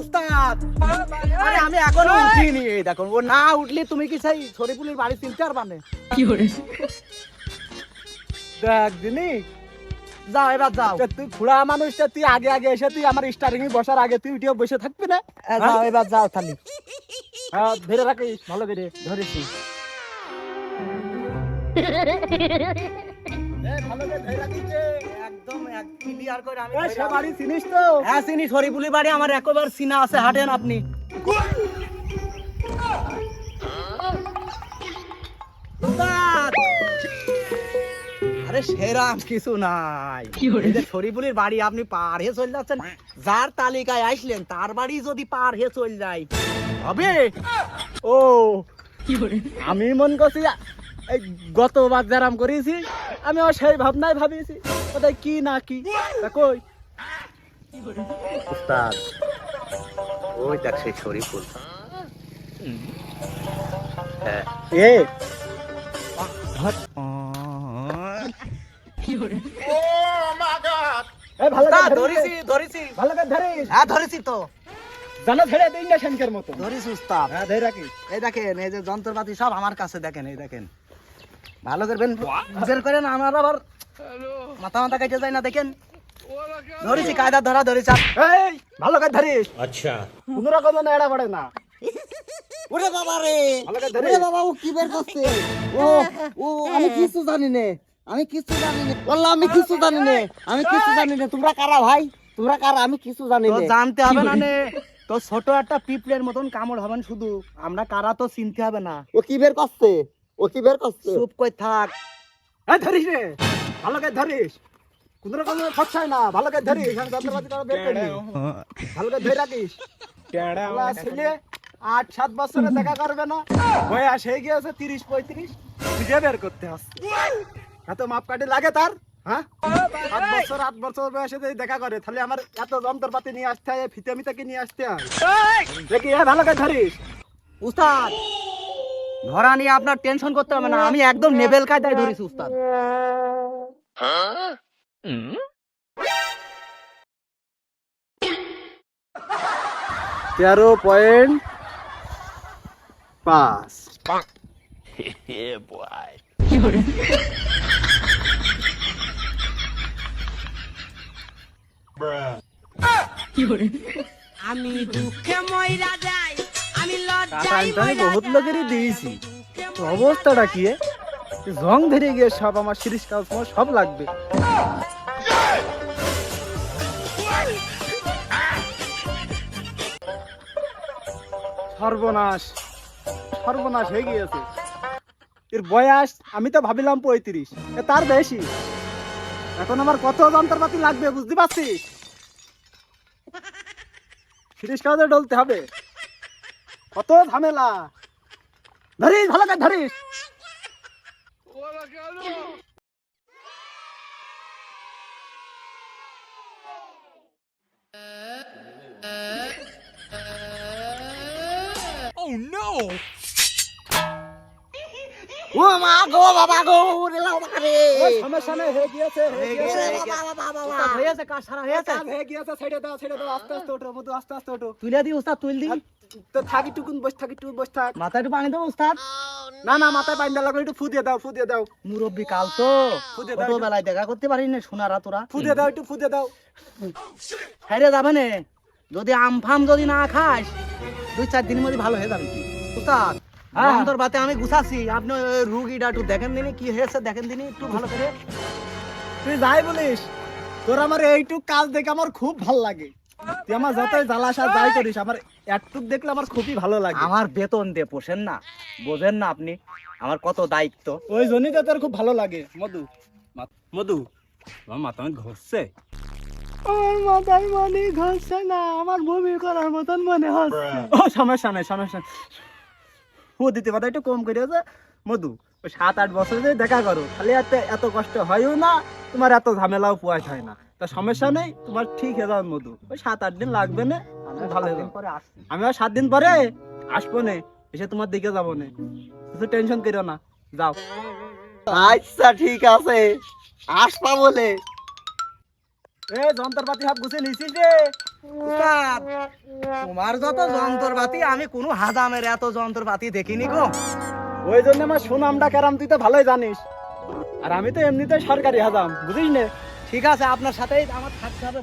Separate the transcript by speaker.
Speaker 1: উস্তাদ আরে আমি এখনো উঠিনি, এই দেখো ও না উঠলে তুমি কি সেই শরীফুলের বাড়ি চিনতে পারবা না?
Speaker 2: কি করে
Speaker 1: দেখ দিনি যাও এবার যাও। তুই খুড়া মানুষটা, তুই আগে আগে এসে তুই আমার স্টারিং এ বসার আগে তুই উঠে বসে থাকবি না? যাও এবার যাও খালি। হ্যাঁ ধরে রাখিস ভালো করে ধরেছি। ভালো করে ধরে রাখিস একদম এক ক্লিয়ার করে। আমি সে বাড়ি চিনিস তো? হ্যাঁ চিনি, শরীফুলের বাড়ি আমার একবার চিনা আছে, হাঁটেন আপনি। আরে সেরাম কিছু নাই, এই যে শরীফুলের বাড়ি আপনি পার হয়ে চলে যাচ্ছেন, যার তালিকায় আসলেন তার বাড়ি যদি পার হয়ে চলে যায় হবে। ও আমি মন করছি এই গতবার যারাম করেছি আমি সেই ভাবনায় ভাবিয়েছি কোথায় কি না কি। কই
Speaker 3: উস্তাদ ওই দেখ সেই শরীফুল। হ্যাঁ
Speaker 1: এ যন্ত্রপাতি সব আমার কাছে, দেখেন এই দেখেন ভালো করবেন বের করেন, আমার আবার মাথা মাথা কেটে যায় না। দেখেন ধরেছি, কায়দা ধরা ধরেছি, ভালো করে ধরিস।
Speaker 3: আচ্ছা
Speaker 1: কোন রকম এড়া পড়ে না।
Speaker 4: ওরে বাবা রে,
Speaker 1: ভালো করে ধরিস।
Speaker 4: ওরে বাবা ও কি বের করছে? ও ও আমি কিছু জানি না, আমি কিছু জানি না, বললাম আমি কিছু জানি না, আমি কিছু জানি না। তোমরা কারা ভাই? তোমরা কারা? আমি কিছু জানি
Speaker 1: তো
Speaker 4: না।
Speaker 1: জানতে হবে না নে, তো ছোট একটা পিঁপড়ের মতন কামড় হবেন শুধু, আমরা কারা তো চিনতে হবে না।
Speaker 4: ও কি বের করছে? ও কি বের করছে?
Speaker 1: চুপ কই থাক। এই ধরিস রে, ভালো করে ধরিস, কোন রকম খচ্ছায় না, ভালো করে ধরিস। আমি যন্ত্রপাতি করে বের করি, ভালো করে ধরে রাখিস। শালা ছেলে 8-7 বছরে দেখা করবে না, বয়স হয়ে গিয়েছে 30-35, খুঁজে বের করতে হচ্ছে। এত মাপ কাটে লাগে তার? হ্যাঁ 8 বছর বয়সে যদি দেখা করে, তাহলে আমার এত যন্ত্রপাতি নিয়ে আসতে হয়, ফিতে মিতাকে নিয়ে আসতে হয়। দেখি ভালো করে ধরিস। উস্তাদ ধরা নিয়ে আপনার টেনশন করতে হবে না, আমি একদম নেবেল কায়দায় ধরেছি উস্তাদ। 13.5
Speaker 2: আমি দুঃখে মইরা যাই, আমি লজ্জায়
Speaker 1: আমি বহুত লোকেরই দিয়েছি, তো অবস্থাটা কি? জং ধরে গিয়ে সব আমার শিরিষ কাজ সব লাগবে। সর্বনাশ সর্বনাশ হয়ে গিয়েছে। এর বয়স আমি তো ভাবিলাম 35, তার বেশি। এখন আমার কত যন্ত্রপাতি লাগবে বুঝতে পারছিস? শিরিষ কাজে ডলতে হবে, কত ঝামেলা। ধরিস ভালো করে ধরিস।
Speaker 4: ও মা গো বাবা গো, ওরে বাবা রে,
Speaker 1: সমস্যা নেই, হয়ে গিয়েছে হয়ে গিয়েছে।
Speaker 4: বাবা বাবা বাবা
Speaker 1: উস্তাদ হয়েছে, কাজ সারা হয়েছে, হয়ে গিয়েছে। ছেড়ে দাও ছেড়ে দাও, আস্তে আস্তে ওঠো মধু, আস্তে আস্তে ওঠো। তুলে দি উস্তাদ, তুল দি। তো থাকি টুকুন বস, থাকি টুকুন বস থাক। মাথায় একটু পানি দাও উস্তাদ। না না মাথায় পানি দেওয়া লাগবে, একটু ফু দিয়ে দাও, ফু দিয়ে দাও। মুরব্বি কাল তো ছোটবেলায় দেখা করতে পারি না, সোনারা তোরা। ফু দিয়ে দাও, একটু ফু দিয়ে দাও। হাইরে যাবে না, যদি আমফাম যদি না খাস 2-4 দিনের মধ্যে ভালো হয়ে যাবে কি উস্তাদ। যন্ত্রপাতি আমি গুছাচ্ছি, আপনি রুগীটা একটু দেখেন দিনি কি হয়েছে, দেখেন দিনি একটু ভালো করে। তুই যাই বলিস, তোর আমার এইটুক কাজ দেখে আমার খুব ভালো লাগে। তুই আমার যতই জ্বালাসা যাই করিস, আমার একটুক দেখলে আমার খুবই ভালো লাগে। আমার বেতন দিয়ে পোষেন না, বোঝেন না আপনি আমার কত দায়িত্ব। ওই জন্যই তো তোর খুব ভালো লাগে। মধু মধু আমার মাথা ঘষছে, আমার মাথায় মনে ঘষছে না, আমার বমি করার মতন মনে হচ্ছে। ও সমস্যা নাই সমস্যা নাই, ও দিতে পাতা একটু কম করে আছে। মধু ওই 7-8 বছর যদি দেখা করো, তাহলে এত কষ্ট হয়ও না, তোমার এত ঝামেলাও পোয়াশ হয় না। তা সমস্যা নেই, তোমার ঠিক হয়ে যাবে মধু। ওই 7-8 দিন লাগবে না, ভালো হয়ে যাবে। আমি আর 7 দিন পরে আসবো না, এসে তোমার দিকে যাবো না, কিছু টেনশন করো না, যাও।
Speaker 4: আচ্ছা ঠিক আছে, আসবা বলে।
Speaker 1: এ যন্ত্রপাতি সব গুছিয়ে নিছিস রে? উস্তাদ তোমার যত যন্ত্রপাতি আমি কোনো হাজামের এত যন্ত্রপাতি দেখিনি গো। ওই জন্য আমার সুনামটা কেরাম তুই তো ভালোই জানিস, আর আমি তো এমনিতে সরকারি হাজাম, বুঝিস না। ঠিক আছে, আপনার সাথেই আমার থাকতে হবে।